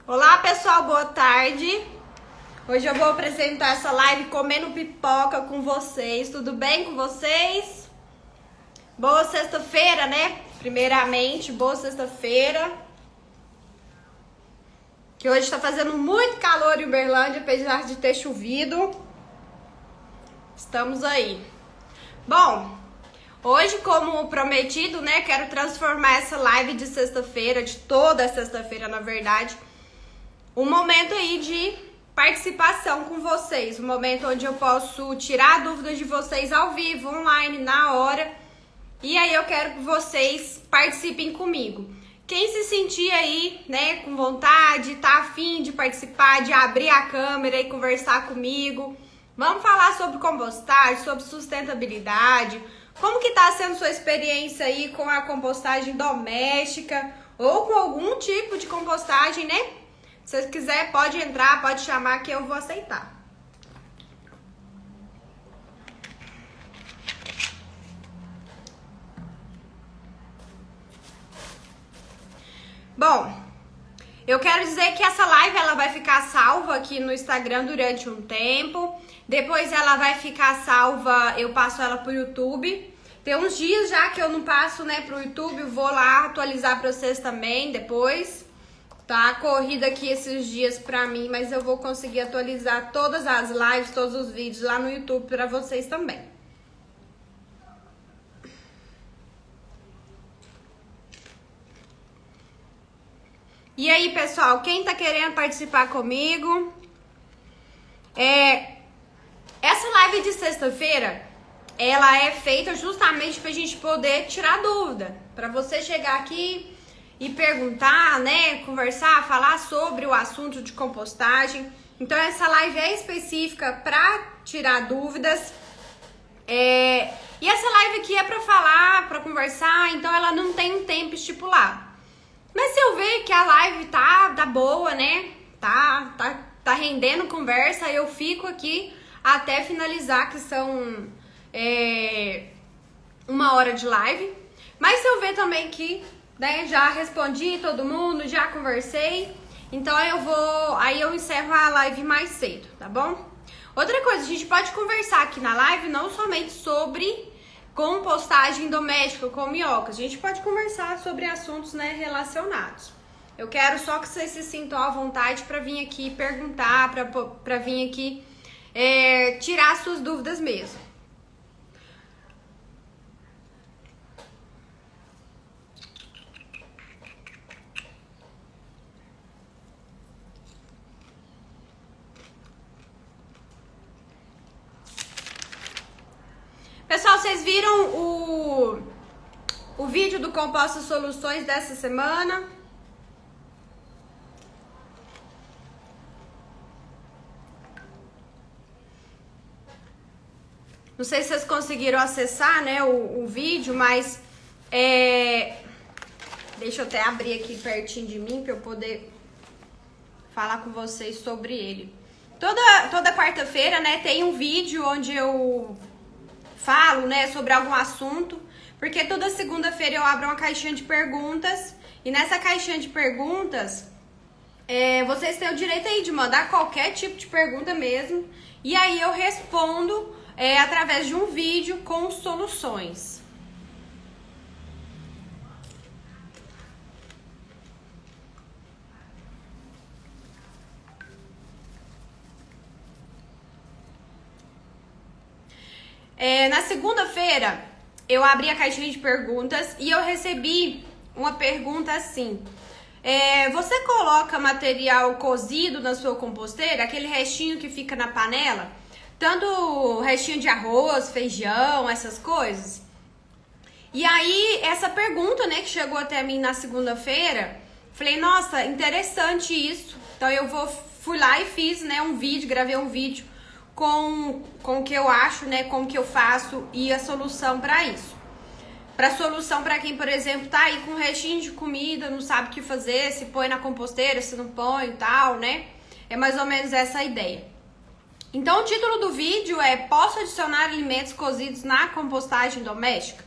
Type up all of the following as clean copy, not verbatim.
Olá pessoal, boa tarde. Hoje eu vou apresentar essa live comendo pipoca com vocês. Tudo bem com vocês? Boa sexta-feira, né? Primeiramente, boa sexta-feira. Que hoje tá fazendo muito calor em Uberlândia, apesar de ter chovido. Estamos aí. Bom, hoje, como prometido, né? Quero transformar essa live de sexta-feira, de toda sexta-feira, na verdade, um momento aí de participação com vocês, um momento onde eu posso tirar dúvidas de vocês ao vivo, online, na hora. E aí eu quero que vocês participem comigo. Quem se sentir aí, né, com vontade, tá afim de participar, de abrir a câmera e conversar comigo, vamos falar sobre compostagem, sobre sustentabilidade, como que tá sendo sua experiência aí com a compostagem doméstica ou com algum tipo de compostagem, né? Se você quiser, pode entrar, pode chamar que eu vou aceitar. Bom, eu quero dizer que essa live ela vai ficar salva aqui no Instagram durante um tempo. Depois ela vai ficar salva, eu passo ela pro YouTube. Tem uns dias já que eu não passo, né, pro YouTube, eu vou lá atualizar pra vocês também depois. Tá corrida aqui esses dias pra mim, mas eu vou conseguir atualizar todas as lives, todos os vídeos lá no YouTube pra vocês também. E aí, pessoal, quem tá querendo participar comigo? Essa live de sexta-feira, ela é feita justamente pra gente poder tirar dúvida, pra você chegar aqui e perguntar, né, conversar, falar sobre o assunto de compostagem. Então essa live é específica para tirar dúvidas. E essa live aqui é para falar, para conversar, então ela não tem um tempo estipulado. Mas se eu ver que a live tá boa, né, tá rendendo conversa, eu fico aqui até finalizar, que são 1 hora de live. Mas se eu ver também que, né, já respondi todo mundo, já conversei, então aí eu encerro a live mais cedo, tá bom? Outra coisa, a gente pode conversar aqui na live não somente sobre compostagem doméstica com minhocas, a gente pode conversar sobre assuntos, né, relacionados. Eu quero só que vocês se sintam à vontade para vir aqui perguntar, para vir aqui tirar suas dúvidas mesmo. Pessoal, vocês viram o vídeo do Composta Soluções dessa semana? Não sei se vocês conseguiram acessar, né, o vídeo, mas deixa eu até abrir aqui pertinho de mim para eu poder falar com vocês sobre ele. Toda quarta-feira, né, tem um vídeo onde eu falo, né, sobre algum assunto, porque toda segunda-feira eu abro uma caixinha de perguntas, e nessa caixinha de perguntas, vocês têm o direito aí de mandar qualquer tipo de pergunta mesmo, e aí eu respondo através de um vídeo com soluções. Na segunda-feira, eu abri a caixinha de perguntas e eu recebi uma pergunta assim: você coloca material cozido na sua composteira, aquele restinho que fica na panela, tanto restinho de arroz, feijão, essas coisas? E aí, essa pergunta, né, que chegou até mim na segunda-feira, falei, nossa, interessante isso. Então fui lá e fiz, né, um vídeo, gravei um vídeo com o que eu acho, né, com o que eu faço e a solução para isso. Para solução para quem, por exemplo, tá aí com restinho de comida, não sabe o que fazer, se põe na composteira, se não põe e tal, né? É mais ou menos essa a ideia. Então o título do vídeo é: posso adicionar alimentos cozidos na compostagem doméstica?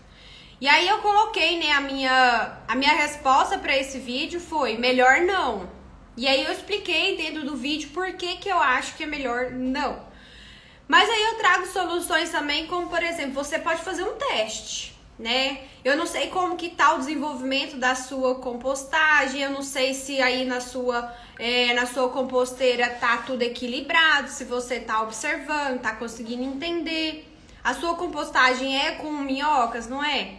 E aí eu coloquei, né, a minha resposta para esse vídeo foi: melhor não. E aí eu expliquei dentro do vídeo por que eu acho que é melhor não. Mas aí eu trago soluções também, como por exemplo, você pode fazer um teste, né? Eu não sei como que tá o desenvolvimento da sua compostagem, eu não sei se aí na sua composteira tá tudo equilibrado, se você tá observando, tá conseguindo entender. A sua compostagem é com minhocas, não é?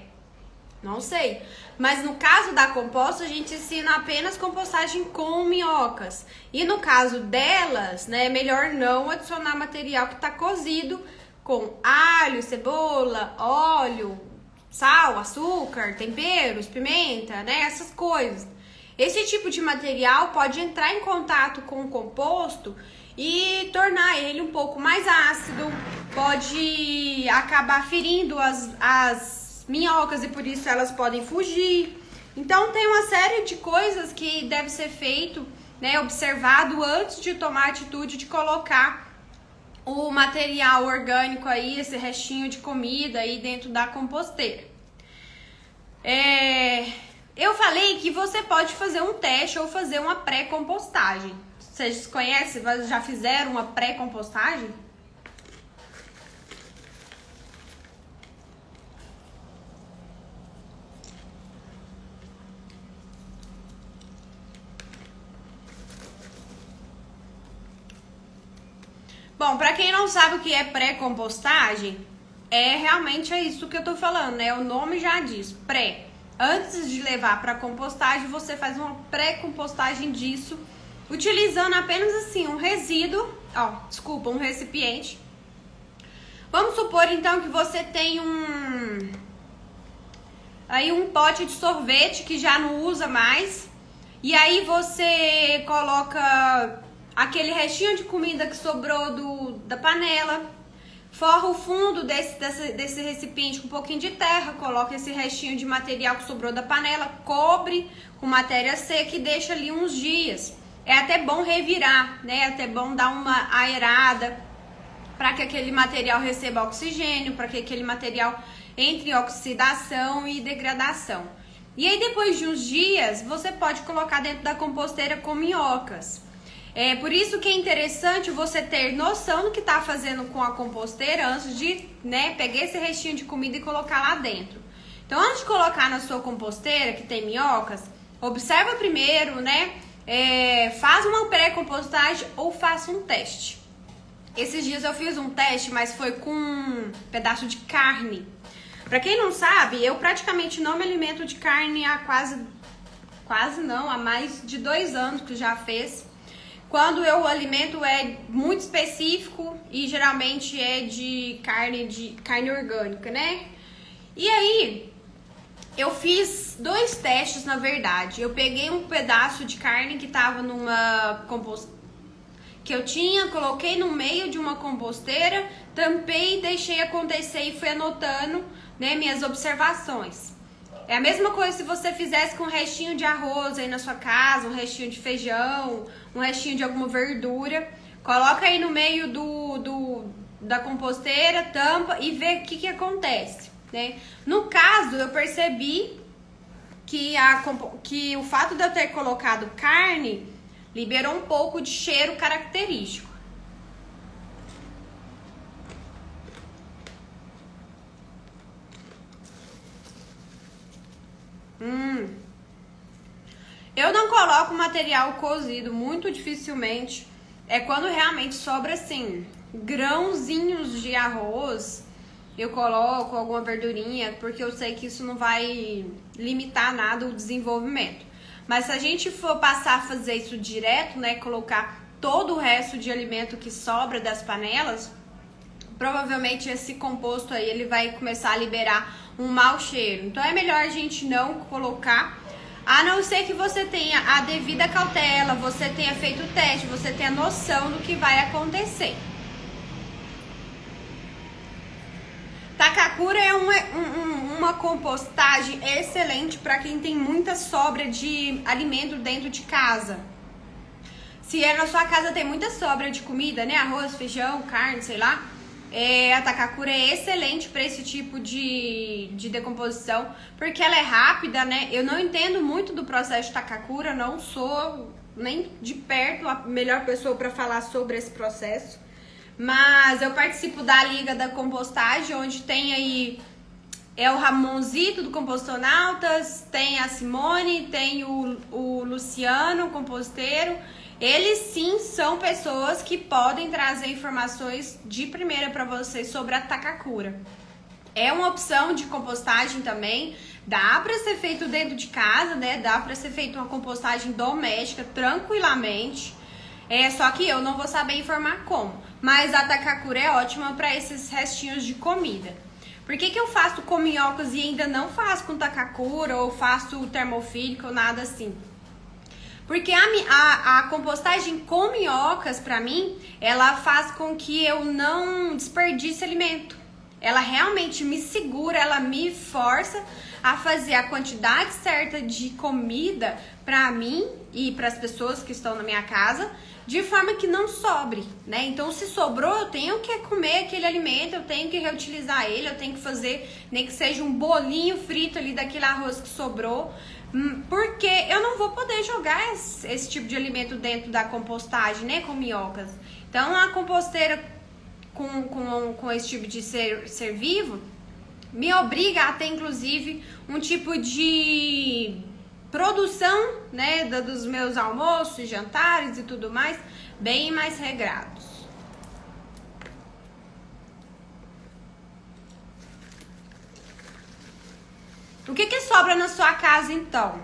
Não sei. Mas no caso da composta, a gente ensina apenas compostagem com minhocas. E no caso delas, né, é melhor não adicionar material que tá cozido com alho, cebola, óleo, sal, açúcar, temperos, pimenta, né, essas coisas. Esse tipo de material pode entrar em contato com o composto e tornar ele um pouco mais ácido, pode acabar ferindo as minhocas e por isso elas podem fugir. Então tem uma série de coisas que deve ser feito, né, observado antes de tomar a atitude de colocar o material orgânico aí, esse restinho de comida aí dentro da composteira. Eu falei que você pode fazer um teste ou fazer uma pré-compostagem. Vocês conhecem? Já fizeram uma pré-compostagem? Bom, pra quem não sabe o que é pré-compostagem, realmente é isso que eu tô falando, né? O nome já diz, pré. Antes de levar pra compostagem, você faz uma pré-compostagem disso, utilizando apenas assim um resíduo, um recipiente. Vamos supor então que você tem um pote de sorvete que já não usa mais, e aí você coloca aquele restinho de comida que sobrou da panela, forra o fundo desse recipiente com um pouquinho de terra, coloca esse restinho de material que sobrou da panela, cobre com matéria seca e deixa ali uns dias. É até bom revirar, né? É até bom dar uma aerada para que aquele material receba oxigênio, para que aquele material entre em oxidação e degradação. E aí depois de uns dias, você pode colocar dentro da composteira com minhocas. Por isso que é interessante você ter noção do que está fazendo com a composteira antes de, né, pegar esse restinho de comida e colocar lá dentro. Então, antes de colocar na sua composteira, que tem minhocas, observa primeiro, né, faz uma pré-compostagem ou faça um teste. Esses dias eu fiz um teste, mas foi com um pedaço de carne. Pra quem não sabe, eu praticamente não me alimento de carne há há mais de 2 anos que já fez. Quando eu alimento é muito específico e geralmente é de carne orgânica, né? E aí, eu fiz 2 testes, na verdade. Eu peguei um pedaço de carne que tava numa composteira que eu tinha, coloquei no meio de uma composteira, tampei, deixei acontecer e fui anotando, né, minhas observações. É a mesma coisa se você fizesse com um restinho de arroz aí na sua casa, um restinho de feijão, um restinho de alguma verdura. Coloca aí no meio da composteira, tampa e vê o que acontece, né? No caso, eu percebi que o fato de eu ter colocado carne liberou um pouco de cheiro característico. Eu não coloco material cozido, muito dificilmente. É quando realmente sobra assim, grãozinhos de arroz, eu coloco alguma verdurinha, porque eu sei que isso não vai limitar nada o desenvolvimento. Mas se a gente for passar a fazer isso direto, né, colocar todo o resto de alimento que sobra das panelas, provavelmente esse composto aí ele vai começar a liberar um mau cheiro. Então é melhor a gente não colocar, a não ser que você tenha a devida cautela, você tenha feito o teste, você tenha noção do que vai acontecer. Takakura é uma compostagem excelente para quem tem muita sobra de alimento dentro de casa. Se na sua casa tem muita sobra de comida, né, arroz, feijão, carne, sei lá, a Takakura é excelente para esse tipo de decomposição, porque ela é rápida, né? Eu não entendo muito do processo de Takakura, não sou nem de perto a melhor pessoa para falar sobre esse processo. Mas eu participo da Liga da Compostagem, onde tem aí o Ramonzito do Compostonautas, tem a Simone, tem o Luciano, o composteiro. Eles sim são pessoas que podem trazer informações de primeira para vocês sobre a Takakura. É uma opção de compostagem também, dá para ser feito dentro de casa, né? Dá para ser feito uma compostagem doméstica tranquilamente. Só que eu não vou saber informar como. Mas a Takakura é ótima para esses restinhos de comida. Por que eu faço com minhocas e ainda não faço com Takakura ou faço termofílica ou nada assim? Porque a compostagem com minhocas, pra mim, ela faz com que eu não desperdice alimento. Ela realmente me segura, ela me força a fazer a quantidade certa de comida pra mim e para as pessoas que estão na minha casa, de forma que não sobre, né? Então, se sobrou, eu tenho que comer aquele alimento, eu tenho que reutilizar ele, eu tenho que fazer, nem que seja um bolinho frito ali daquele arroz que sobrou, porque eu não vou poder jogar esse tipo de alimento da compostagem, né, com minhocas. Então, a composteira com esse tipo de ser vivo me obriga a ter, inclusive, um tipo de produção, né, dos meus almoços, jantares e tudo mais, bem mais regrados. O que sobra na sua casa, então?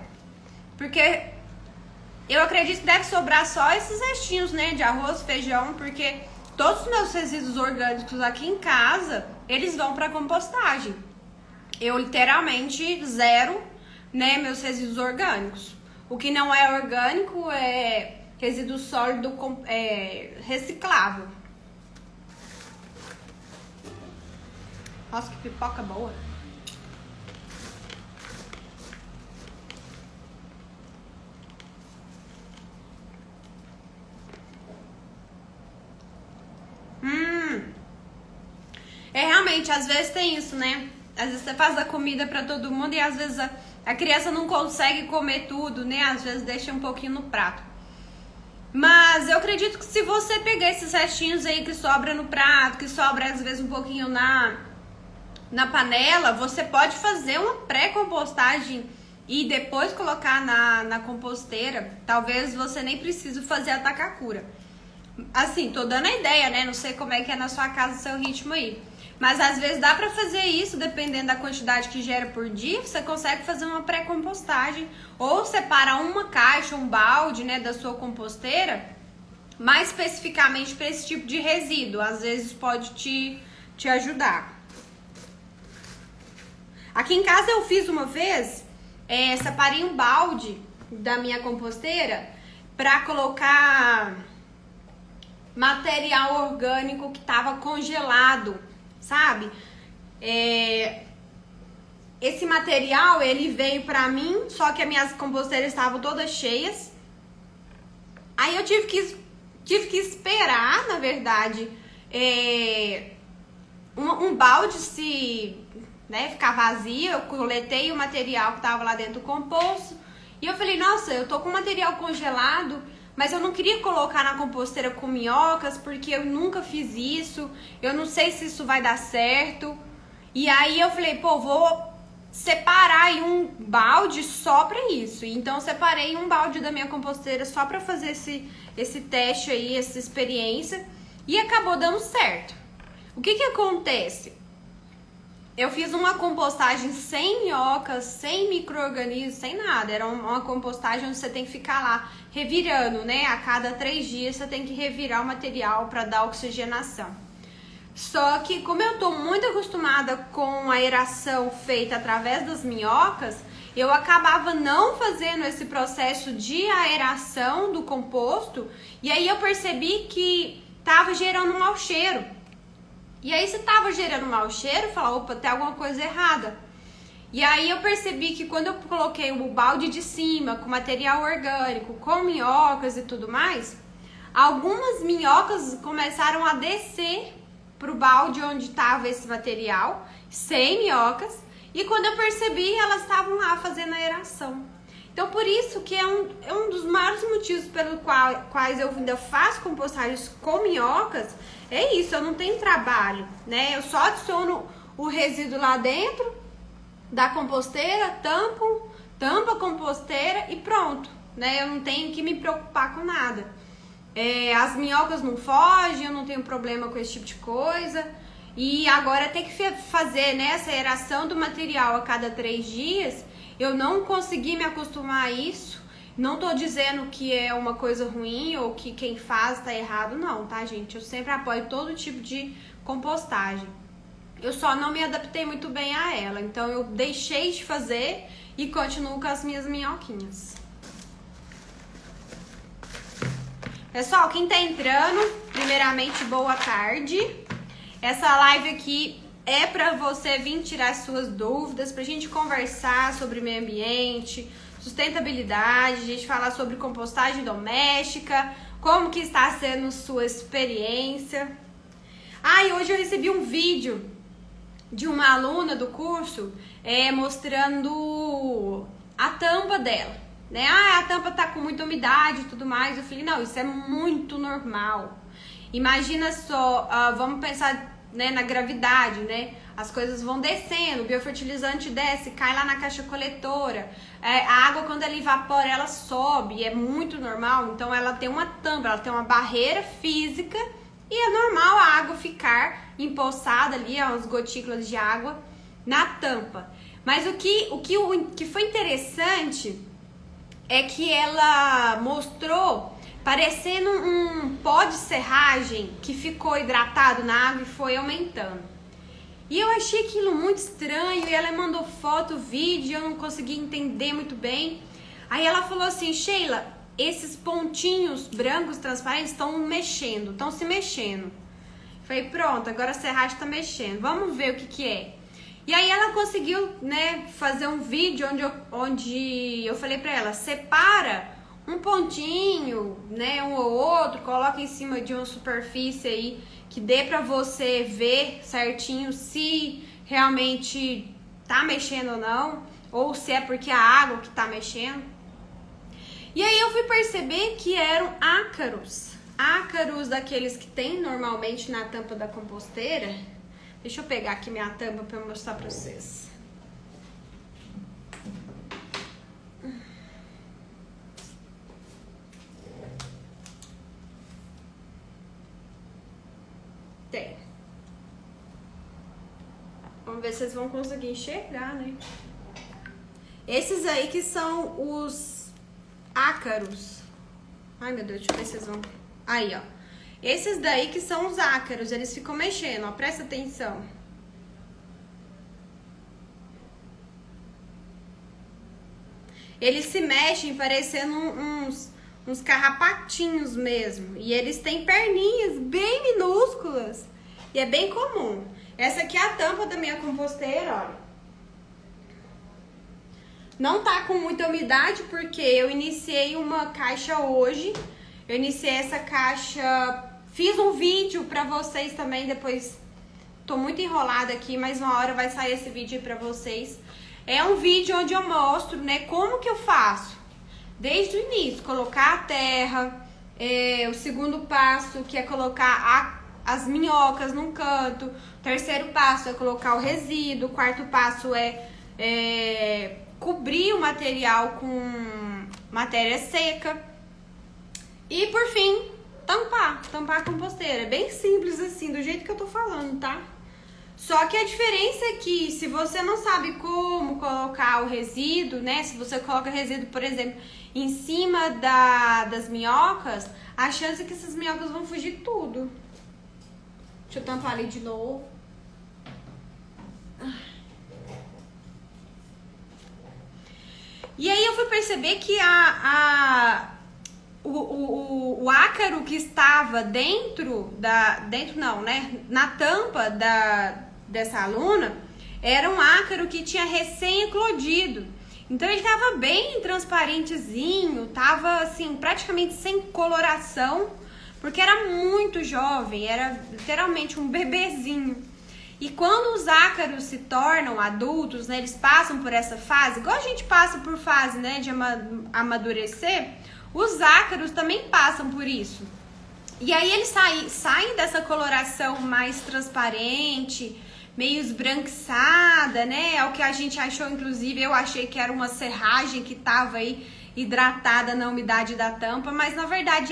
Porque eu acredito que deve sobrar só esses restinhos, né, de arroz, feijão, porque todos os meus resíduos orgânicos aqui em casa, eles vão para compostagem. Eu literalmente zero, né, meus resíduos orgânicos. O que não é orgânico é resíduo sólido reciclável. Nossa, que pipoca boa. Realmente, às vezes tem isso, né? Às vezes você faz a comida pra todo mundo e às vezes a criança não consegue comer tudo, né? Às vezes deixa um pouquinho no prato. Mas eu acredito que se você pegar esses restinhos aí que sobra no prato, que sobra às vezes um pouquinho na panela, você pode fazer uma pré-compostagem e depois colocar na composteira. Talvez você nem precise fazer a Takakura. Assim, tô dando a ideia, né? Não sei como é que é na sua casa o seu ritmo aí. Mas às vezes dá pra fazer isso, dependendo da quantidade que gera por dia, você consegue fazer uma pré-compostagem ou separar uma caixa, um balde, né, da sua composteira, mais especificamente para esse tipo de resíduo. Às vezes pode te ajudar. Aqui em casa eu fiz uma vez, separei um balde da minha composteira pra colocar material orgânico que tava congelado, sabe? Esse material, ele veio pra mim, só que as minhas composteiras estavam todas cheias. Aí eu tive que esperar, na verdade, um balde ficar vazio. Eu coletei o material que tava lá dentro do composto. E eu falei, nossa, eu tô com material congelado, mas eu não queria colocar na composteira com minhocas, porque eu nunca fiz isso, eu não sei se isso vai dar certo. E aí eu falei, vou separar aí um balde só pra isso. Então eu separei um balde da minha composteira só pra fazer esse teste aí, essa experiência. E acabou dando certo. O que acontece? Eu fiz uma compostagem sem minhocas, sem micro-organismos, sem nada. Era uma compostagem onde você tem que ficar lá revirando, né? A cada 3 dias você tem que revirar o material para dar oxigenação. Só que como eu tô muito acostumada com a aeração feita através das minhocas, eu acabava não fazendo esse processo de aeração do composto. E aí eu percebi que tava gerando um mau cheiro. E aí, se tava gerando mau cheiro, eu falava, opa, tem alguma coisa errada. E aí eu percebi que quando eu coloquei o balde de cima, com material orgânico, com minhocas e tudo mais, algumas minhocas começaram a descer pro balde onde tava esse material, sem minhocas. E quando eu percebi, elas estavam lá fazendo a aeração. Então, por isso que é um dos maiores motivos pelo quais eu ainda faço compostagens com minhocas, é isso, eu não tenho trabalho, né? Eu só adiciono o resíduo lá dentro da composteira, tampo a composteira e pronto, né? Eu não tenho que me preocupar com nada. As minhocas não fogem, eu não tenho problema com esse tipo de coisa. E agora ter que fazer, né, essa aeração do material a cada 3 dias, eu não consegui me acostumar a isso. Não tô dizendo que é uma coisa ruim ou que quem faz tá errado, não, tá, gente? Eu sempre apoio todo tipo de compostagem. Eu só não me adaptei muito bem a ela, então eu deixei de fazer e continuo com as minhas minhoquinhas. Pessoal, quem tá entrando, primeiramente, boa tarde. Essa live aqui é pra você vir tirar suas dúvidas, pra gente conversar sobre meio ambiente, sustentabilidade, a gente falar sobre compostagem doméstica, como que está sendo sua experiência. E hoje eu recebi um vídeo de uma aluna do curso mostrando a tampa dela, né? A tampa tá com muita umidade e tudo mais. Eu falei, não, isso é muito normal. Imagina só, vamos pensar, né, na gravidade, né? As coisas vão descendo, o biofertilizante desce, cai lá na caixa coletora. A água, quando ela evapora, ela sobe, é muito normal. Então, ela tem uma tampa, ela tem uma barreira física e é normal a água ficar empoçada ali, umas gotículas de água na tampa. Mas o que foi interessante é que ela mostrou parecendo um pó de serragem que ficou hidratado na água e foi aumentando. E eu achei aquilo muito estranho, e ela mandou foto, vídeo, eu não consegui entender muito bem. Aí ela falou assim, Sheila, esses pontinhos brancos transparentes estão se mexendo. Falei, pronto, agora a serragem tá mexendo, vamos ver o que é. E aí ela conseguiu, né, fazer um vídeo onde eu falei pra ela, separa um pontinho, né, um ou outro, coloca em cima de uma superfície aí que dê pra você ver certinho se realmente tá mexendo ou não, ou se é porque a água que tá mexendo. E aí eu fui perceber que eram ácaros daqueles que tem normalmente na tampa da composteira. Deixa eu pegar aqui minha tampa pra eu mostrar pra vocês. Tem. Vamos ver se vocês vão conseguir enxergar, né? Esses aí que são os ácaros. Ai, meu Deus, deixa eu ver se vocês vão... Aí, ó. Esses daí que são os ácaros, eles ficam mexendo, ó. Presta atenção. Eles se mexem parecendo uns carrapatinhos mesmo. E eles têm perninhas bem minúsculas. E é bem comum. Essa aqui é a tampa da minha composteira, olha. Não tá com muita umidade porque eu iniciei uma caixa hoje. Eu iniciei essa caixa... Fiz um vídeo pra vocês também, depois... Tô muito enrolada aqui, mas uma hora vai sair esse vídeo aí pra vocês. É um vídeo onde eu mostro, né, como que eu faço. Desde o início, colocar a terra, o segundo passo, que é colocar as minhocas num canto, o terceiro passo é colocar o resíduo, o quarto passo é cobrir o material com matéria seca e, por fim, tampar a composteira. É bem simples assim, do jeito que eu tô falando, tá? Só que a diferença é que se você não sabe como colocar o resíduo, né? Se você coloca resíduo, por exemplo, em cima das minhocas, a chance é que essas minhocas vão fugir tudo. Deixa eu tampar ali de novo. E aí eu fui perceber que o ácaro que estava na tampa dessa aluna, era um ácaro que tinha recém-eclodido. Então ele tava bem transparentezinho, tava assim, praticamente sem coloração, porque era muito jovem, era literalmente um bebezinho. E quando os ácaros se tornam adultos, né, eles passam por essa fase, igual a gente passa por fase, né, de amadurecer, os ácaros também passam por isso. E aí eles saem dessa coloração mais transparente, meio esbranquiçada, né? É o que a gente achou, inclusive, eu achei que era uma serragem que tava aí hidratada na umidade da tampa, mas na verdade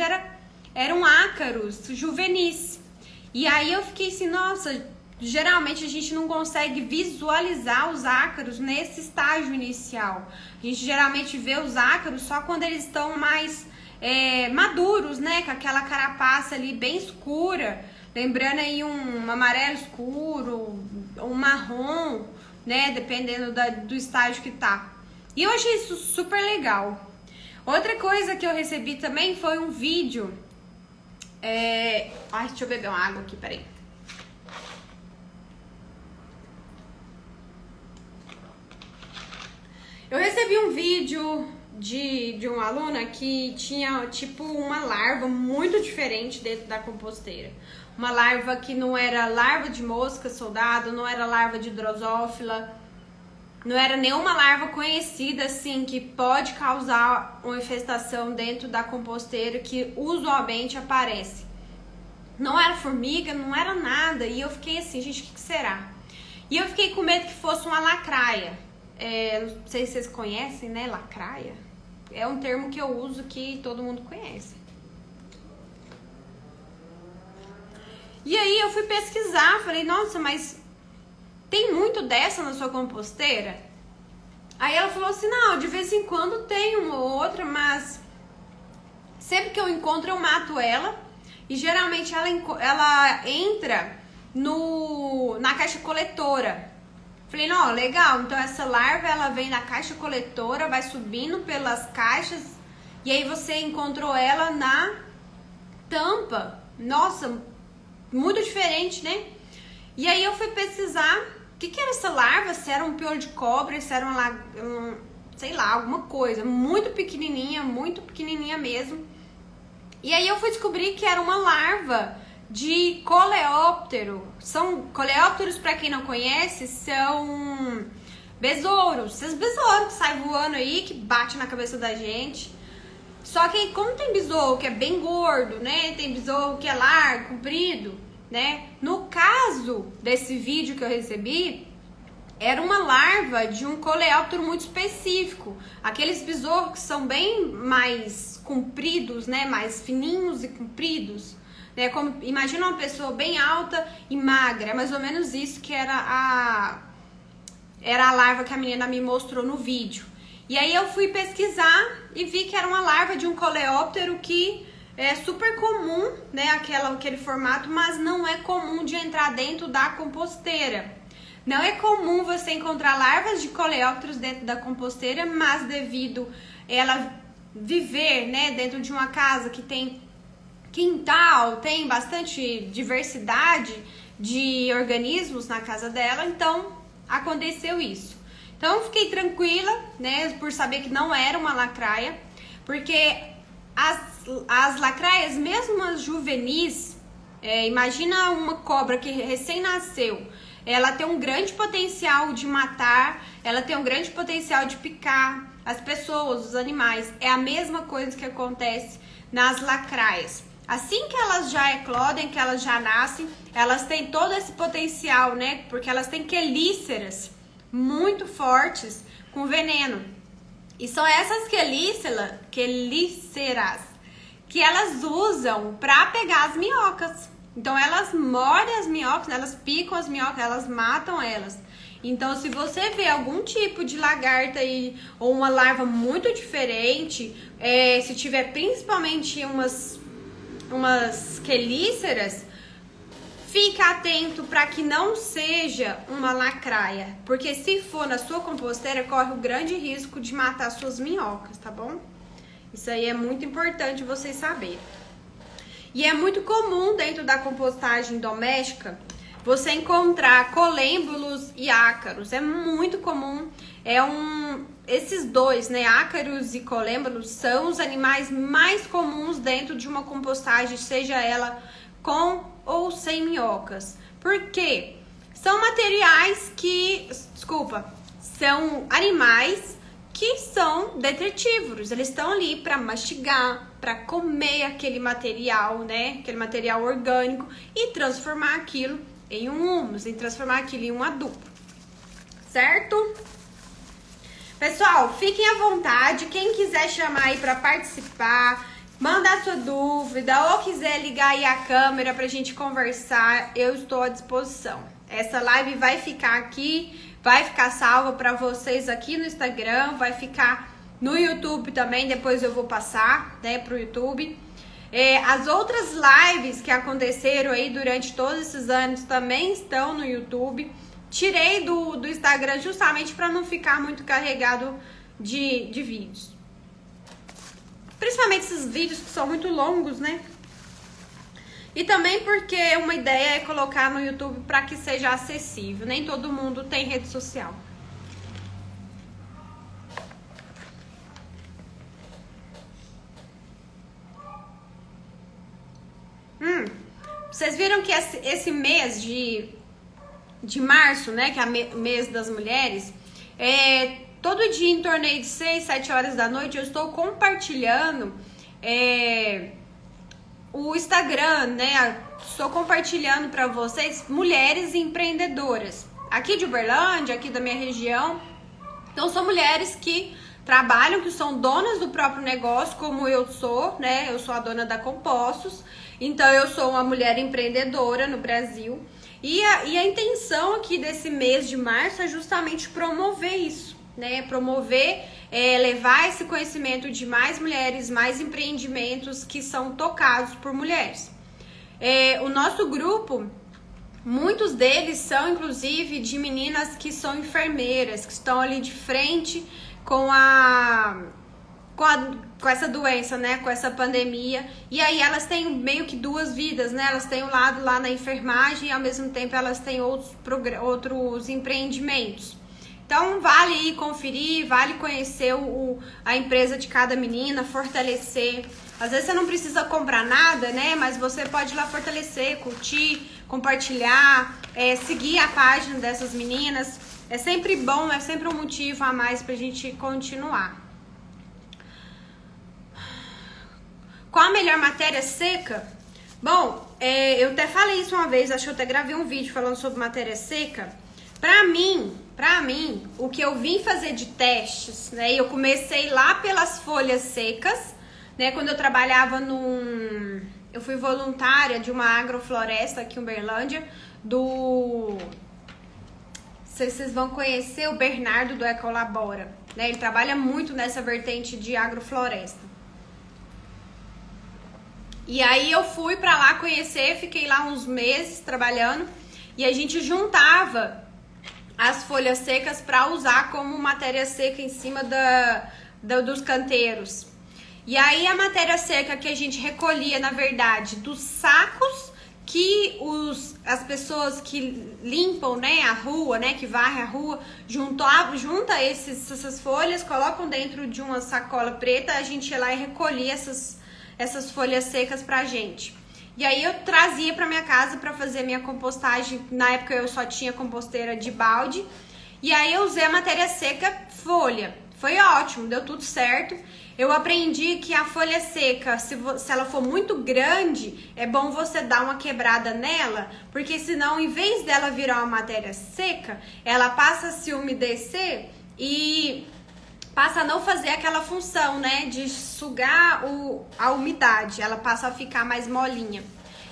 eram ácaros juvenis. E aí eu fiquei assim, nossa, geralmente a gente não consegue visualizar os ácaros nesse estágio inicial. A gente geralmente vê os ácaros só quando eles estão mais maduros, né? Com aquela carapaça ali bem escura, lembrando aí um amarelo escuro, um marrom, né? Dependendo do estágio que tá. E eu achei isso super legal. Outra coisa que eu recebi também foi um vídeo. Ai, deixa eu beber uma água aqui, peraí. Eu recebi um vídeo de uma aluna que tinha tipo uma larva muito diferente dentro da composteira. Uma larva que não era larva de mosca soldado, não era larva de drosófila, não era nenhuma larva conhecida assim que pode causar uma infestação dentro da composteira que usualmente aparece. Não era formiga, não era nada. E eu fiquei assim, gente, o que será? E eu fiquei com medo que fosse uma lacraia. Não sei se vocês conhecem, né? Lacraia. É um termo que eu uso que todo mundo conhece. E aí eu fui pesquisar, falei, nossa, mas tem muito dessa na sua composteira? Aí ela falou assim, não, de vez em quando tem uma ou outra, mas sempre que eu encontro eu mato ela. E geralmente ela entra na caixa coletora. Falei, não, legal, então essa larva ela vem na caixa coletora, vai subindo pelas caixas e aí você encontrou ela na tampa. Nossa, muito diferente, né? E aí eu fui pesquisar o que era essa larva, se era um piolho de cobra, se era sei lá, alguma coisa muito pequenininha mesmo. E aí eu fui descobrir que era uma larva de coleóptero. Coleópteros, para quem não conhece, são besouros. Esses besouros que saem voando aí, que bate na cabeça da gente. Só que como tem besouro que é bem gordo, né? Tem besouro que é largo, comprido, né? No caso desse vídeo que eu recebi, era uma larva de um coleóptero muito específico. Aqueles besouros que são bem mais compridos, né? Mais fininhos e compridos. Né? Imagina uma pessoa bem alta e magra. É mais ou menos isso que era a larva que a menina me mostrou no vídeo. E aí eu fui pesquisar e vi que era uma larva de um coleóptero que é super comum, né? Aquele formato, mas não é comum de entrar dentro da composteira. Não é comum você encontrar larvas de coleópteros dentro da composteira, mas devido ela viver, né, dentro de uma casa que tem quintal, tem bastante diversidade de organismos na casa dela, então aconteceu isso. Então eu fiquei tranquila, né, por saber que não era uma lacraia, porque as lacraias, mesmo as juvenis, imagina uma cobra que recém nasceu, ela tem um grande potencial de matar, ela tem um grande potencial de picar as pessoas, os animais. É a mesma coisa que acontece nas lacraias. Assim que elas já eclodem, que elas já nascem, elas têm todo esse potencial, né? Porque elas têm quelíceras muito fortes com veneno. E são essas quelíceras que elas usam para pegar as minhocas. Então elas mordem as minhocas, elas picam as minhocas, elas matam elas. Então se você vê algum tipo de lagarta aí, ou uma larva muito diferente, se tiver principalmente umas quelíceras, fica atento para que não seja uma lacraia, porque se for na sua composteira, corre o grande risco de matar suas minhocas, tá bom? Isso aí é muito importante vocês saberem. E é muito comum dentro da compostagem doméstica você encontrar colêmbulos e ácaros. É muito comum. Esses dois, né, ácaros e colêmbulos, são os animais mais comuns dentro de uma compostagem, seja ela com ou sem minhocas. Por quê? são materiais que, são animais que são detritívoros. Eles estão ali para mastigar, para comer aquele material, né? Aquele material orgânico e transformar aquilo em um humus, em transformar aquilo em um adubo, certo? Pessoal, fiquem à vontade. Quem quiser chamar aí para participar, mandar sua dúvida ou quiser ligar aí a câmera pra gente conversar, eu estou à disposição. Essa live vai ficar aqui, vai ficar salva para vocês aqui no Instagram, vai ficar no YouTube também, depois eu vou passar, né, pro YouTube. As outras lives que aconteceram aí durante todos esses anos também estão no YouTube. Tirei do Instagram justamente para não ficar muito carregado de vídeos. Principalmente esses vídeos que são muito longos, né? E também porque uma ideia é colocar no YouTube para que seja acessível. Nem todo mundo tem rede social. Vocês viram que esse mês de março, né, que é o mês das mulheres, todo dia em torno de 6, 7 horas da noite eu estou compartilhando o Instagram, né? Estou compartilhando para vocês mulheres empreendedoras aqui de Uberlândia, aqui da minha região. Então são mulheres que trabalham, que são donas do próprio negócio, como eu sou, né? Eu sou a dona da Compostos, então eu sou uma mulher empreendedora no Brasil. E a intenção aqui desse mês de março é justamente promover isso, né? Promover, levar esse conhecimento de mais mulheres, mais empreendimentos que são tocados por mulheres. O nosso grupo, muitos deles são inclusive de meninas que são enfermeiras, que estão ali de frente com essa doença, né, com essa pandemia, e aí elas têm meio que duas vidas, né, elas têm um lado lá na enfermagem e ao mesmo tempo elas têm outros empreendimentos. Então vale ir conferir, vale conhecer a empresa de cada menina, fortalecer. Às vezes você não precisa comprar nada, né, mas você pode ir lá fortalecer, curtir, compartilhar, seguir a página dessas meninas. É sempre bom, é sempre um motivo a mais pra gente continuar. Qual a melhor matéria seca? Bom, eu até falei isso uma vez, acho que eu até gravei um vídeo falando sobre matéria seca. Pra mim, o que eu vim fazer de testes, né? Eu comecei lá pelas folhas secas, né? Quando eu trabalhava eu fui voluntária de uma agrofloresta aqui em Uberlândia, não sei se vocês vão conhecer o Bernardo do Ecolabora, né? Ele trabalha muito nessa vertente de agrofloresta. E aí eu fui pra lá conhecer, fiquei lá uns meses trabalhando e a gente juntava as folhas secas para usar como matéria seca em cima dos canteiros. E aí a matéria seca que a gente recolhia, na verdade, dos sacos que as pessoas que limpam, né, a rua, né, que varrem a rua, junta essas folhas, colocam dentro de uma sacola preta, a gente ia lá e recolhia essas folhas secas pra gente. E aí eu trazia pra minha casa pra fazer minha compostagem. Na época eu só tinha composteira de balde. E aí eu usei a matéria seca folha. Foi ótimo, deu tudo certo. Eu aprendi que a folha seca, se ela for muito grande, é bom você dar uma quebrada nela, porque senão, em vez dela virar uma matéria seca, ela passa a se umedecer e passa a não fazer aquela função, né, de sugar a umidade, ela passa a ficar mais molinha.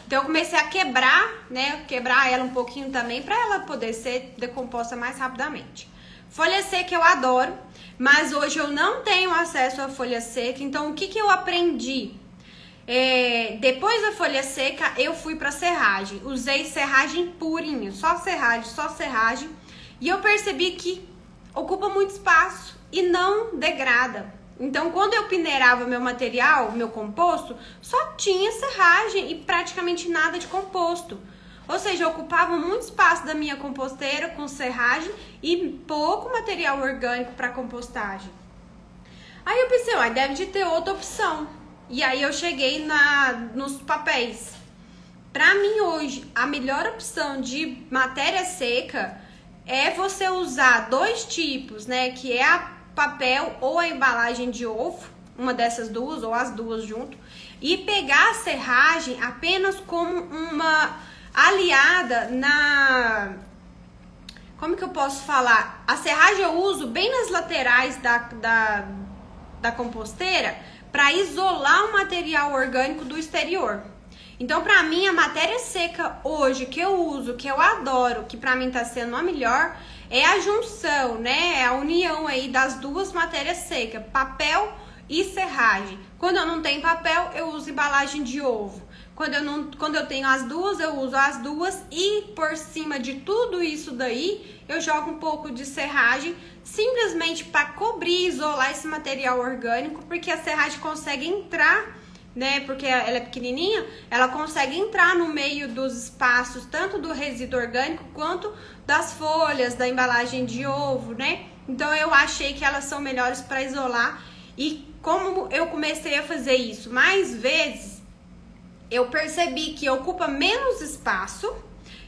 Então eu comecei a quebrar, né, quebrar ela um pouquinho também para ela poder ser decomposta mais rapidamente. Folha seca eu adoro, mas hoje eu não tenho acesso à folha seca, então o que eu aprendi? Depois da folha seca eu fui para serragem, usei serragem purinha, só serragem, e eu percebi que ocupa muito espaço e não degrada. Então, quando eu peneirava meu material, meu composto, só tinha serragem e praticamente nada de composto. Ou seja, eu ocupava muito espaço da minha composteira com serragem e pouco material orgânico para compostagem. Aí eu pensei, deve de ter outra opção. E aí eu cheguei nos papéis. Pra mim hoje, a melhor opção de matéria seca é você usar dois tipos, né? Que é a papel ou a embalagem de ovo, uma dessas duas ou as duas junto, e pegar a serragem apenas como uma aliada na... Como que eu posso falar? A serragem eu uso bem nas laterais da composteira para isolar o material orgânico do exterior. Então, pra mim, a matéria seca hoje que eu uso, que eu adoro, que pra mim tá sendo a melhor, é a junção, né? É a união aí das duas matérias secas, papel e serragem. Quando eu não tenho papel, eu uso embalagem de ovo. Quando eu tenho as duas, eu uso as duas, e por cima de tudo isso daí, eu jogo um pouco de serragem, simplesmente para cobrir e isolar esse material orgânico, porque a serragem consegue entrar, né? Porque ela é pequenininha, ela consegue entrar no meio dos espaços, tanto do resíduo orgânico quanto das folhas, da embalagem de ovo, né? Então eu achei que elas são melhores para isolar, e como eu comecei a fazer isso mais vezes, eu percebi que ocupa menos espaço,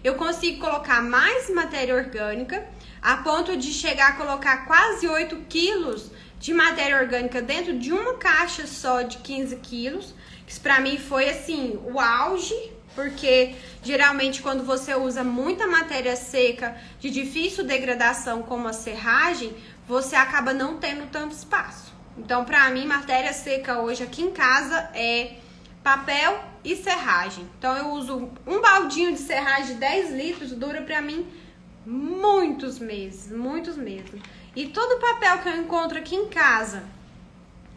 eu consigo colocar mais matéria orgânica, a ponto de chegar a colocar quase 8 quilos de matéria orgânica dentro de uma caixa só de 15 quilos. Isso pra mim foi assim, o auge, porque geralmente quando você usa muita matéria seca de difícil degradação como a serragem, você acaba não tendo tanto espaço. Então pra mim, matéria seca hoje aqui em casa é papel e serragem. Então eu uso um baldinho de serragem de 10 litros, dura pra mim muitos meses. E todo papel que eu encontro aqui em casa,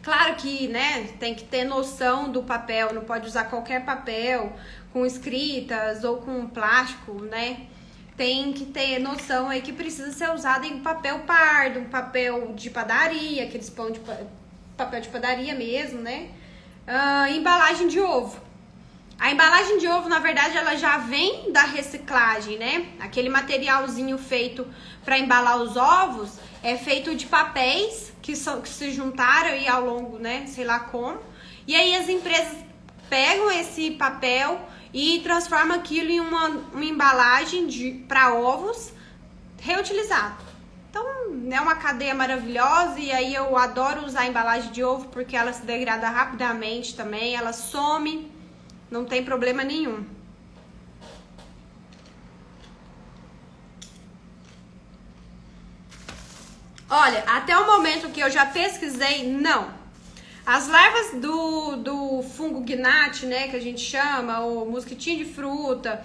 claro que, né, tem que ter noção do papel, não pode usar qualquer papel com escritas ou com plástico, né? Tem que ter noção aí que precisa ser usado em papel pardo, papel de padaria, aqueles pão de papel de padaria mesmo, né? Embalagem de ovo. A embalagem de ovo, na verdade, ela já vem da reciclagem, né? Aquele materialzinho feito para embalar os ovos é feito de papéis que se juntaram aí ao longo, né? Sei lá como. E aí as empresas pegam esse papel e transformam aquilo em uma embalagem para ovos reutilizado. Então, é uma cadeia maravilhosa, e aí eu adoro usar a embalagem de ovo porque ela se degrada rapidamente também, ela some, não tem problema nenhum. Olha, até o momento que eu já pesquisei, não. As larvas do fungo gnat, né, que a gente chama, o mosquitinho de fruta,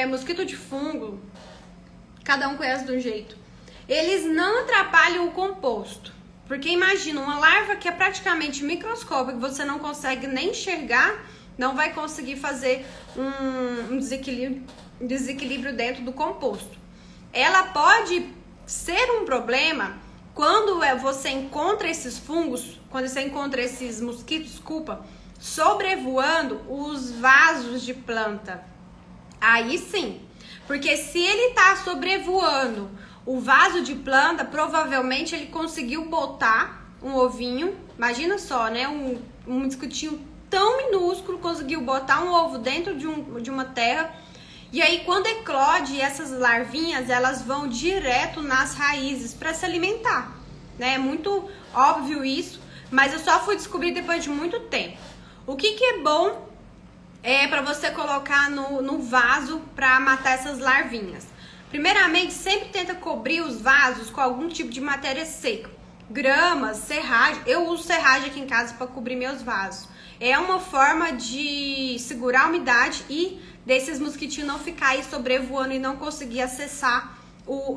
mosquito de fungo, cada um conhece de um jeito. Eles não atrapalham o composto. Porque imagina, uma larva que é praticamente microscópica, que você não consegue nem enxergar, não vai conseguir fazer um desequilíbrio dentro do composto. Ela pode ser um problema quando você encontra esses fungos, quando você encontra esses mosquitos, sobrevoando os vasos de planta. Aí sim, porque se ele tá sobrevoando o vaso de planta, provavelmente ele conseguiu botar um ovinho, imagina só, né, um mosquitinho tão minúsculo conseguiu botar um ovo dentro de uma terra, e aí quando eclode, essas larvinhas, elas vão direto nas raízes para se alimentar, né, é muito óbvio isso, mas eu só fui descobrir depois de muito tempo. O que é bom para você colocar no vaso para matar essas larvinhas? Primeiramente, sempre tenta cobrir os vasos com algum tipo de matéria seca. Grama, serragem. Eu uso serragem aqui em casa para cobrir meus vasos. É uma forma de segurar a umidade e desses mosquitinhos não ficar aí sobrevoando e não conseguir acessar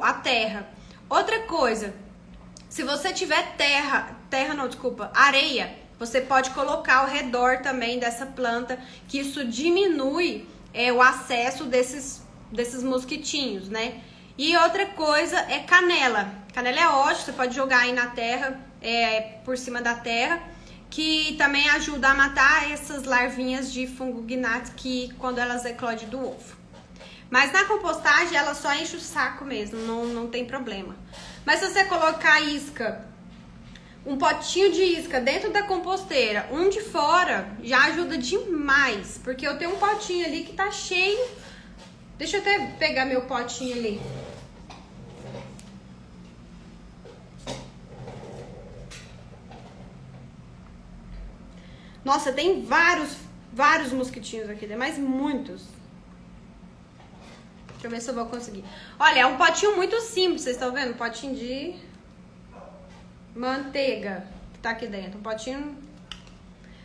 a terra. Outra coisa, se você tiver areia, você pode colocar ao redor também dessa planta, que isso diminui o acesso desses mosquitinhos, né? E outra coisa é canela. Canela é ótimo, você pode jogar aí na terra, por cima da terra, que também ajuda a matar essas larvinhas de fungo gnat que quando elas eclodem do ovo. Mas na compostagem ela só enche o saco mesmo, não tem problema. Mas se você colocar isca um potinho de isca dentro da composteira, um de fora, já ajuda demais. Porque eu tenho um potinho ali que tá cheio. Deixa eu até pegar meu potinho ali. Nossa, tem vários mosquitinhos aqui, tem mais muitos. Deixa eu ver se eu vou conseguir. Olha, é um potinho muito simples, vocês estão vendo? Um potinho de manteiga que tá aqui dentro. Um potinho...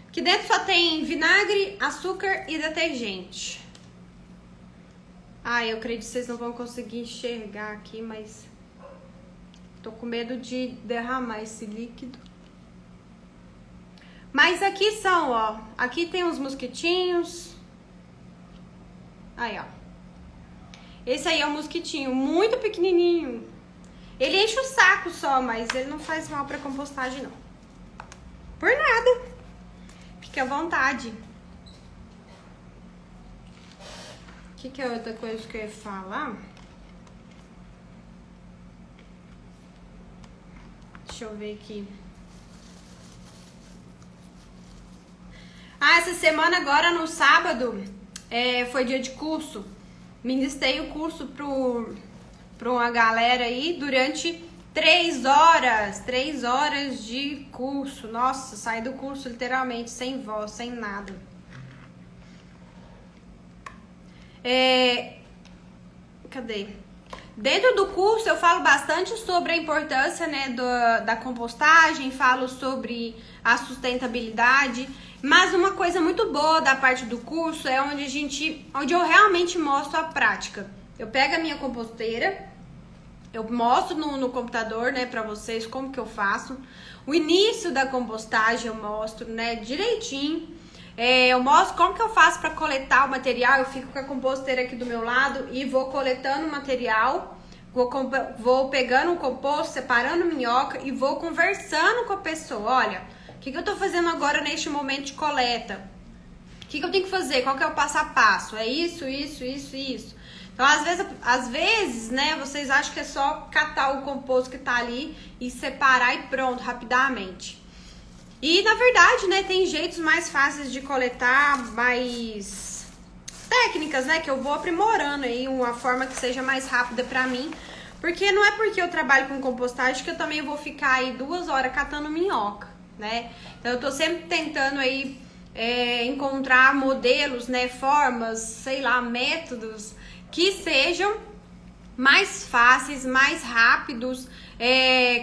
Aqui dentro só tem vinagre, açúcar e detergente. Eu acredito que vocês não vão conseguir enxergar aqui, mas... Tô com medo de derramar esse líquido. Mas aqui são, ó. Aqui tem uns mosquitinhos. Aí, ó. Esse aí é um mosquitinho muito pequenininho. Ele enche o saco só, mas ele não faz mal pra compostagem, não. Por nada. Fique à vontade. O que é outra coisa que eu ia falar? Deixa eu ver aqui. Essa semana agora no sábado foi dia de curso. Ministrei o curso pra uma galera aí durante 3 horas. 3 horas de curso. Nossa, saí do curso literalmente sem voz, sem nada. Cadê? Dentro do curso eu falo bastante sobre a importância, né, da compostagem, falo sobre a sustentabilidade, mas uma coisa muito boa da parte do curso é onde eu realmente mostro a prática. Eu pego a minha composteira, eu mostro no computador, né, pra vocês como que eu faço. O início da compostagem eu mostro, né, direitinho. Eu mostro como que eu faço para coletar o material. Eu fico com a composteira aqui do meu lado e vou coletando o material, vou pegando o composto, separando minhoca e vou conversando com a pessoa. Olha, o que eu tô fazendo agora neste momento de coleta? O que eu tenho que fazer? Qual que é o passo a passo? É isso, isso, isso, isso. Então, às vezes, né, vocês acham que é só catar o composto que tá ali e separar e pronto, rapidamente. E, na verdade, né, tem jeitos mais fáceis de coletar, mais técnicas, né, que eu vou aprimorando aí, uma forma que seja mais rápida pra mim. Porque não é porque eu trabalho com compostagem que eu também vou ficar aí 2 horas catando minhoca, né? Então, eu tô sempre tentando aí encontrar modelos, né, formas, sei lá, métodos que sejam mais fáceis, mais rápidos,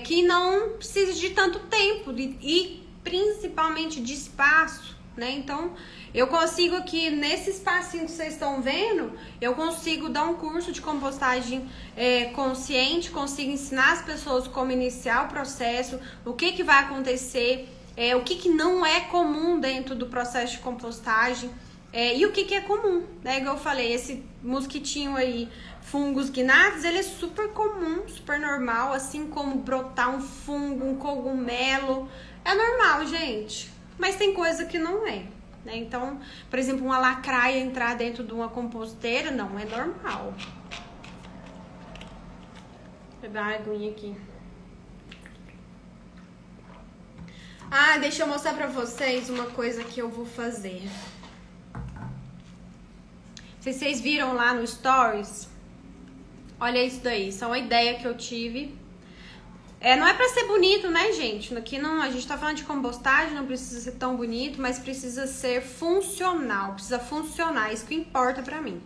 que não precise de tanto tempo e principalmente de espaço, né? Então, eu consigo aqui, nesse espacinho que vocês estão vendo, eu consigo dar um curso de compostagem consciente, consigo ensinar as pessoas como iniciar o processo, o que vai acontecer, o que não é comum dentro do processo de compostagem, e o que é comum, né? Igual eu falei, esse mosquitinho aí, fungos gnats, ele é super comum, super normal, assim como brotar um fungo, um cogumelo. É normal, gente, mas tem coisa que não é, né? Então, por exemplo, uma lacraia entrar dentro de uma composteira não é normal. Vou pegar uma aguinha aqui. Deixa eu mostrar pra vocês uma coisa que eu vou fazer. Se vocês viram lá no Stories, olha isso daí, isso é uma ideia que eu tive. Não é pra ser bonito, né, gente? Aqui não, a gente tá falando de compostagem, não precisa ser tão bonito, mas precisa ser funcional, precisa funcionar, isso que importa pra mim.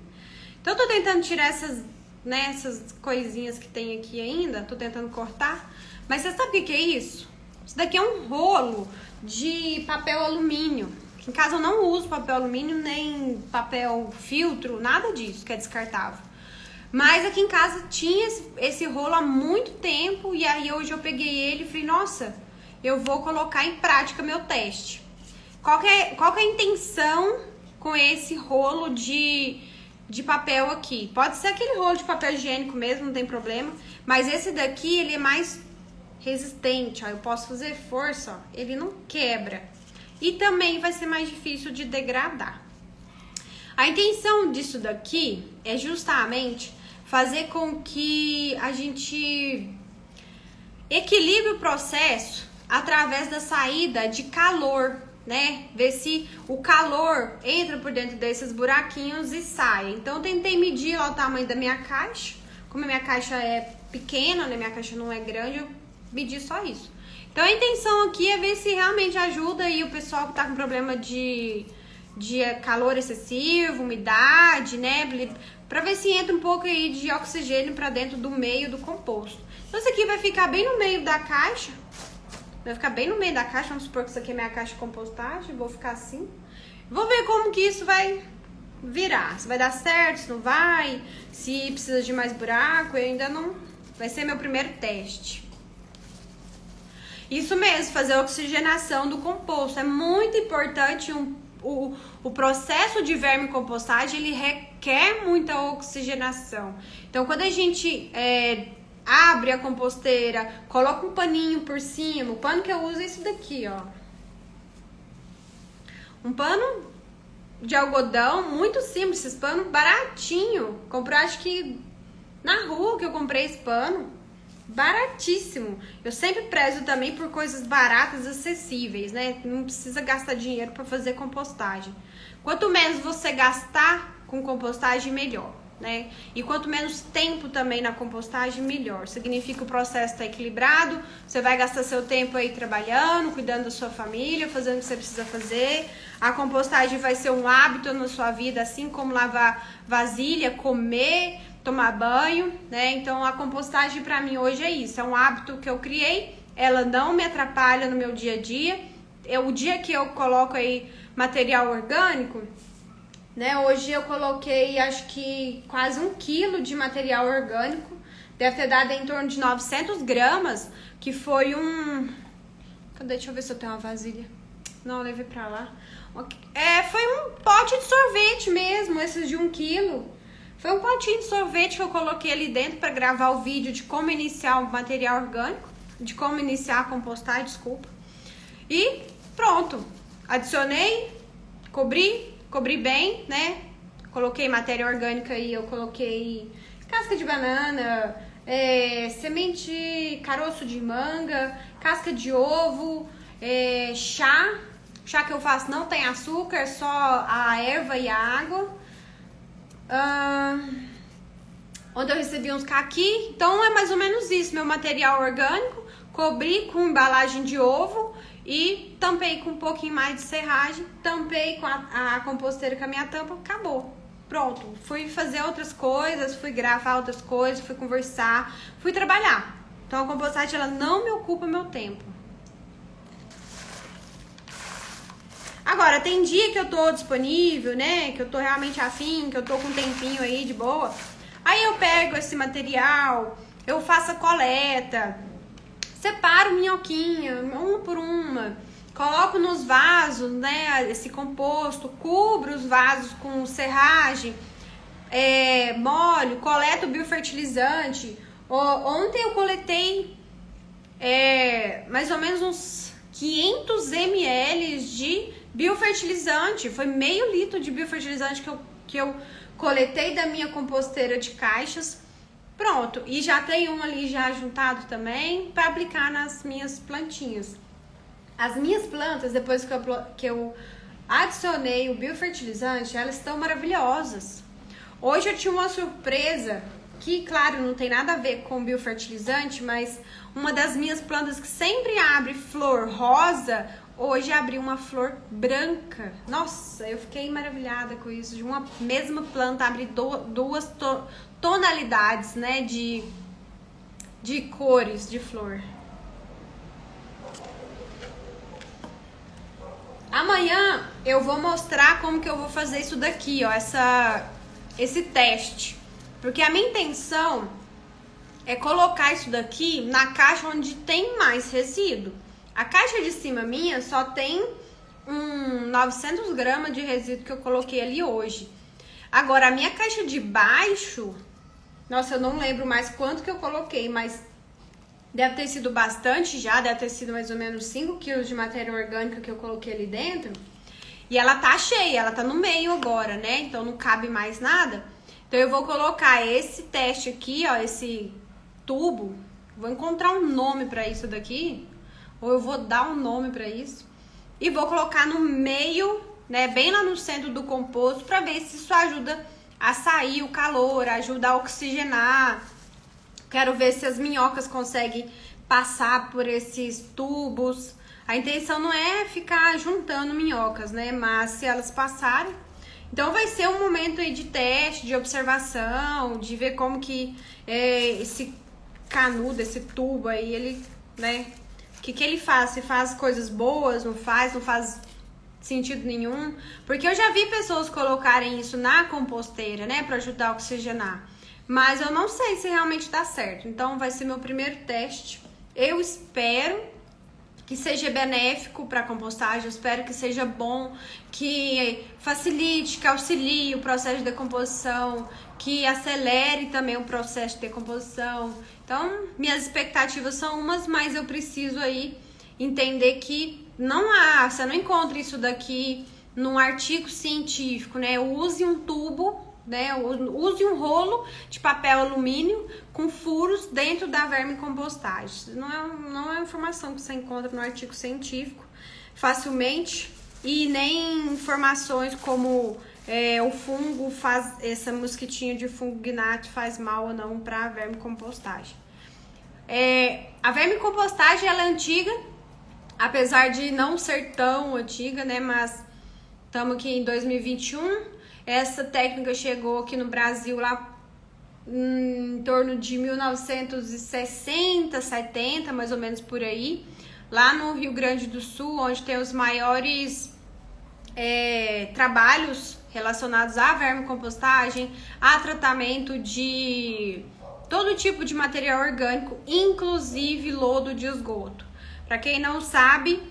Então eu tô tentando tirar essas coisinhas que tem aqui ainda, tô tentando cortar, mas você sabe o que é isso? Isso daqui é um rolo de papel alumínio. Aqui em casa eu não uso papel alumínio, nem papel filtro, nada disso que é descartável. Mas aqui em casa tinha esse rolo há muito tempo e aí hoje eu peguei ele e falei, nossa, eu vou colocar em prática meu teste. Qual que é a intenção com esse rolo de papel aqui? Pode ser aquele rolo de papel higiênico mesmo, não tem problema, mas esse daqui ele é mais resistente, ó, eu posso fazer força, ó, ele não quebra. E também vai ser mais difícil de degradar. A intenção disso daqui é justamente fazer com que a gente equilibre o processo através da saída de calor, né? Ver se o calor entra por dentro desses buraquinhos e sai. Então eu tentei medir lá o tamanho da minha caixa. Como a minha caixa é pequena, né? Minha caixa não é grande, eu medi só isso. Então a intenção aqui é ver se realmente ajuda aí o pessoal que tá com problema de calor excessivo, umidade, né? Pra ver se entra um pouco aí de oxigênio pra dentro do meio do composto. Então isso aqui vai ficar bem no meio da caixa. Vai ficar bem no meio da caixa. Vamos supor que isso aqui é minha caixa de compostagem. Vou ficar assim. Vou ver como que isso vai virar. Se vai dar certo, se não vai. Se precisa de mais buraco. Eu ainda não... Vai ser meu primeiro teste. Isso mesmo, fazer a oxigenação do composto. É muito importante o processo de vermicompostagem, ele requer muita oxigenação. Então, quando a gente abre a composteira, coloca um paninho por cima, o pano que eu uso é isso daqui, ó. Um pano de algodão, muito simples, esses panos baratinho. Comprei, acho que na rua que eu comprei esse pano. Baratíssimo. Eu sempre prezo também por coisas baratas, acessíveis, né? Não precisa gastar dinheiro para fazer compostagem. Quanto menos você gastar com compostagem, melhor, né? E quanto menos tempo também na compostagem, melhor. Significa que o processo está equilibrado, você vai gastar seu tempo aí trabalhando, cuidando da sua família, fazendo o que você precisa fazer. A compostagem vai ser um hábito na sua vida, assim como lavar vasilha, comer, tomar banho, né? Então a compostagem pra mim hoje é isso, é um hábito que eu criei, ela não me atrapalha no meu dia a dia. O dia que eu coloco aí material orgânico, né? Hoje eu coloquei acho que quase 1 quilo de material orgânico, deve ter dado em torno de 900 gramas, que foi cadê? Deixa eu ver se eu tenho uma vasilha. Não, eu levei pra lá. Foi um pote de sorvete mesmo, esses de 1 quilo. Foi um potinho de sorvete que eu coloquei ali dentro para gravar o vídeo de como iniciar o material orgânico, de como iniciar a compostagem, desculpa. E pronto, adicionei, cobri bem, né? Coloquei matéria orgânica aí, eu coloquei casca de banana, semente, caroço de manga, casca de ovo, chá. O chá que eu faço não tem açúcar, só a erva e a água. Onde eu recebi uns caqui. Então é mais ou menos isso, meu material orgânico. Cobri com embalagem de ovo e tampei com um pouquinho mais de serragem. Tampei com a composteira com a minha tampa. Acabou, pronto. Fui fazer outras coisas, fui gravar outras coisas, fui conversar, fui trabalhar. Então a compostagem ela não me ocupa meu tempo. Agora, tem dia que eu tô disponível, né? Que eu tô realmente afim, que eu tô com um tempinho aí de boa. Aí eu pego esse material, eu faço a coleta, separo minhoquinha, uma por uma, coloco nos vasos, né? Esse composto, cubro os vasos com serragem, molho, coleto biofertilizante. Ontem eu coletei mais ou menos uns 500 ml de biofertilizante, foi meio litro de biofertilizante que eu coletei da minha composteira de caixas. Pronto, e já tem um ali já juntado também para aplicar nas minhas plantinhas. As minhas plantas, depois que eu adicionei o biofertilizante, elas estão maravilhosas. Hoje eu tinha uma surpresa que, claro, não tem nada a ver com biofertilizante, mas uma das minhas plantas que sempre abre flor rosa, hoje abriu uma flor branca. Nossa, eu fiquei maravilhada com isso. De uma mesma planta abrir duas tonalidades, né, de cores de flor. Amanhã eu vou mostrar como que eu vou fazer isso daqui, ó, esse teste. Porque a minha intenção é colocar isso daqui na caixa onde tem mais resíduo. A caixa de cima minha só tem 900 gramas de resíduo que eu coloquei ali hoje. Agora, a minha caixa de baixo, nossa, eu não lembro mais quanto que eu coloquei, mas deve ter sido bastante já, deve ter sido mais ou menos 5 quilos de matéria orgânica que eu coloquei ali dentro. E ela tá cheia, ela tá no meio agora, né? Então não cabe mais nada. Então eu vou colocar esse teste aqui, ó, esse tubo. Vou encontrar um nome pra isso daqui. ou eu vou dar um nome para isso, e vou colocar no meio, né, bem lá no centro do composto, para ver se isso ajuda a sair o calor, ajuda a oxigenar. Quero ver se as minhocas conseguem passar por esses tubos. A intenção não é ficar juntando minhocas, né? Mas se elas passarem, então vai ser um momento aí de teste, de observação, de ver como que esse canudo, esse tubo aí, ele, né? O que ele faz? Se faz coisas boas, não faz sentido nenhum. Porque eu já vi pessoas colocarem isso na composteira, né? Pra ajudar a oxigenar. Mas eu não sei se realmente dá certo. Então vai ser meu primeiro teste. Eu espero que seja benéfico para a compostagem, eu espero que seja bom, que facilite, que auxilie o processo de decomposição, que acelere também o processo de decomposição. Então, minhas expectativas são umas, mas eu preciso aí entender que você não encontra isso daqui num artigo científico, né? Use um tubo, né? Use um rolo de papel alumínio com furos dentro da vermicompostagem. Não é informação que você encontra no artigo científico facilmente, e nem informações como o fungo faz, essa mosquitinha de fungo gnat faz mal ou não para a vermicompostagem. A vermicompostagem ela é antiga, apesar de não ser tão antiga, né? Mas estamos aqui em 2021. Essa técnica chegou aqui no Brasil lá em torno de 1960, 70, mais ou menos por aí. Lá no Rio Grande do Sul, onde tem os maiores trabalhos relacionados à vermicompostagem, a tratamento de todo tipo de material orgânico, inclusive lodo de esgoto. Para quem não sabe,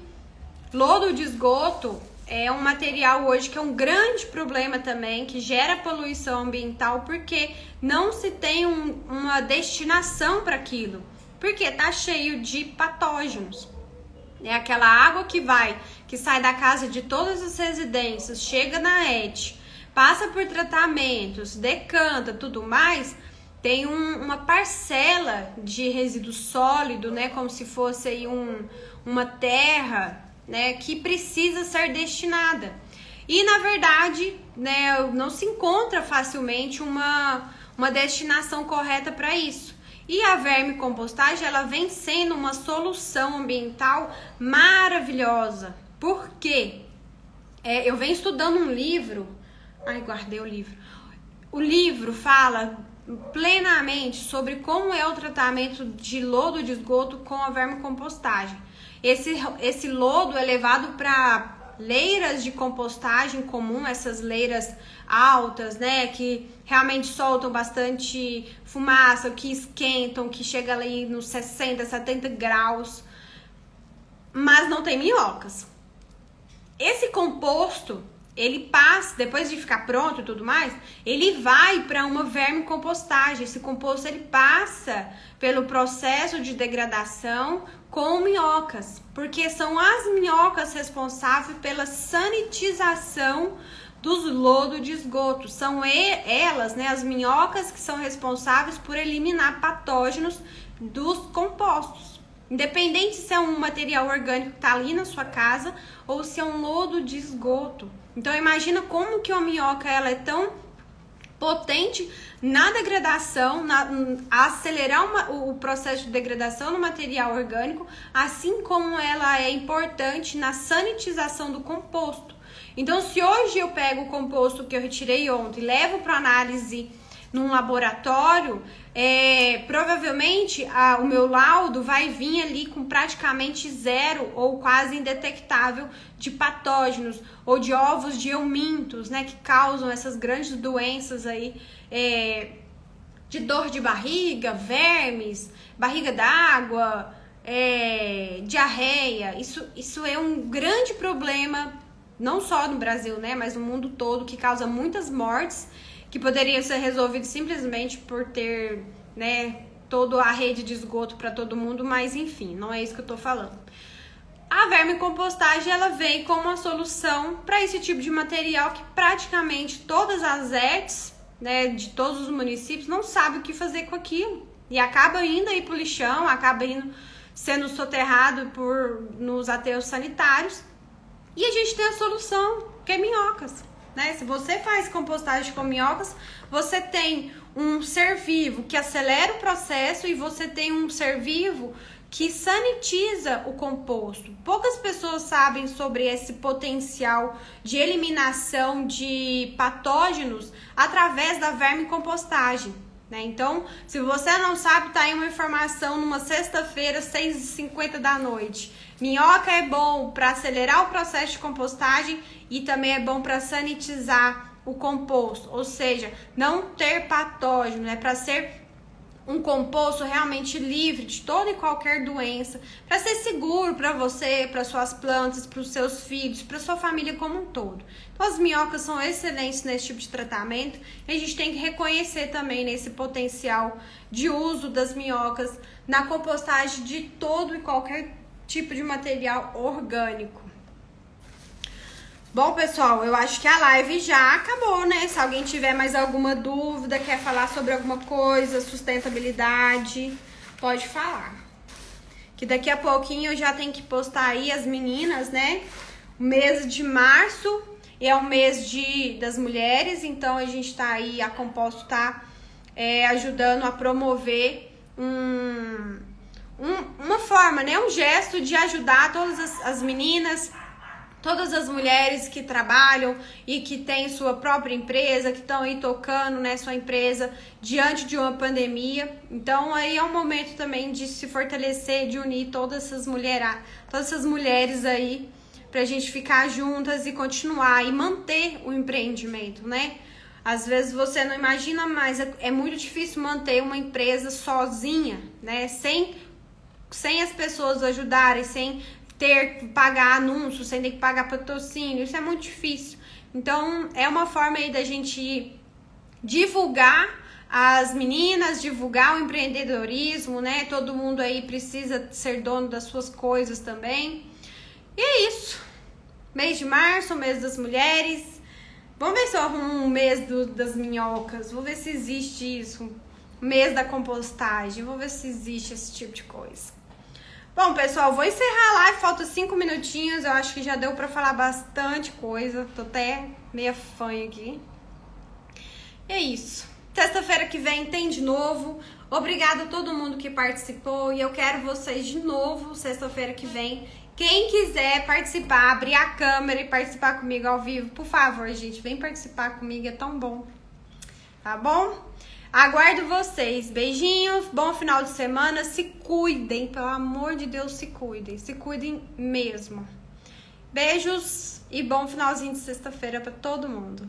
lodo de esgoto é um material hoje que é um grande problema também, que gera poluição ambiental, porque não se tem uma destinação para aquilo, porque tá cheio de patógenos. É aquela água que sai da casa de todas as residências, chega na ET, passa por tratamentos, decanta, tudo mais, tem uma parcela de resíduo sólido, né, como se fosse aí uma terra, né, que precisa ser destinada. E na verdade, né, não se encontra facilmente uma destinação correta para isso. E a vermicompostagem, ela vem sendo uma solução ambiental maravilhosa. Por quê? Eu venho estudando um livro. Ai, guardei o livro. O livro fala plenamente sobre como é o tratamento de lodo de esgoto com a vermicompostagem. Esse lodo é levado para leiras de compostagem comum, essas leiras altas, né, que realmente soltam bastante fumaça, que esquentam, que chega ali nos 60, 70 graus, mas não tem minhocas. Esse composto, ele passa, depois de ficar pronto e tudo mais, ele vai para uma vermicompostagem. Esse composto, ele passa pelo processo de degradação com minhocas, porque são as minhocas responsáveis pela sanitização dos lodos de esgoto. São elas, né, as minhocas, que são responsáveis por eliminar patógenos dos compostos. Independente se é um material orgânico que está ali na sua casa ou se é um lodo de esgoto. Então imagina como que uma minhoca ela é tão potente na degradação, a acelerar o processo de degradação no material orgânico, assim como ela é importante na sanitização do composto. Então, se hoje eu pego o composto que eu retirei ontem e levo para análise num laboratório, provavelmente o meu laudo vai vir ali com praticamente zero ou quase indetectável de patógenos ou de ovos de eumintos, né, que causam essas grandes doenças aí, de dor de barriga, vermes, barriga d'água, diarreia. Isso é um grande problema, não só no Brasil, né, mas no mundo todo, que causa muitas mortes, que poderiam ser resolvidos simplesmente por ter, né, toda a rede de esgoto para todo mundo, mas enfim, não é isso que eu tô falando. A vermicompostagem, ela vem como uma solução para esse tipo de material que praticamente todas as ETs, né, de todos os municípios não sabem o que fazer com aquilo. E acaba indo aí pro lixão, acaba indo sendo soterrado nos aterros sanitários. E a gente tem a solução, que é minhocas, né? Se você faz compostagem com minhocas, você tem um ser vivo que acelera o processo e você tem um ser vivo que sanitiza o composto. Poucas pessoas sabem sobre esse potencial de eliminação de patógenos através da vermicompostagem, né? Então, se você não sabe, tá aí uma informação numa sexta-feira, 6h50 da noite. Minhoca é bom para acelerar o processo de compostagem e também é bom para sanitizar o composto, ou seja, não ter patógeno, né? Para ser um composto realmente livre de toda e qualquer doença, para ser seguro para você, para suas plantas, para os seus filhos, para sua família como um todo. Então as minhocas são excelentes nesse tipo de tratamento e a gente tem que reconhecer também nesse potencial de uso das minhocas na compostagem de todo e qualquer tipo de material orgânico. Bom, pessoal, eu acho que a live já acabou, né? Se alguém tiver mais alguma dúvida, quer falar sobre alguma coisa, sustentabilidade, pode falar. Que daqui a pouquinho eu já tenho que postar aí as meninas, né? O mês de março é o mês das mulheres, então a gente tá aí, a Composto tá ajudando a promover uma forma, né? Um gesto de ajudar todas as meninas, todas as mulheres que trabalham e que têm sua própria empresa, que estão aí tocando, né, sua empresa diante de uma pandemia. Então aí é um momento também de se fortalecer, de unir todas essas mulheres aí pra gente ficar juntas e continuar e manter o empreendimento, né? Às vezes você não imagina, mas é muito difícil manter uma empresa sozinha, né? Sem as pessoas ajudarem, sem ter que pagar anúncios, sem ter que pagar patrocínio, isso é muito difícil. Então, é uma forma aí da gente divulgar as meninas, divulgar o empreendedorismo, né? Todo mundo aí precisa ser dono das suas coisas também. E é isso. Mês de março, mês das mulheres. Vamos ver se eu arrumo um mês das minhocas. Vou ver se existe isso. Mês da compostagem. Vou ver se existe esse tipo de coisa. Bom, pessoal, vou encerrar a live, falta 5 minutinhos, eu acho que já deu pra falar bastante coisa, tô até meia fanha aqui. E é isso. Sexta-feira que vem tem de novo. Obrigada a todo mundo que participou e eu quero vocês de novo sexta-feira que vem. Quem quiser participar, abrir a câmera e participar comigo ao vivo, por favor, gente, vem participar comigo, é tão bom. Tá bom? Aguardo vocês. Beijinhos, bom final de semana. Se cuidem, pelo amor de Deus, se cuidem. Se cuidem mesmo. Beijos e bom finalzinho de sexta-feira pra todo mundo.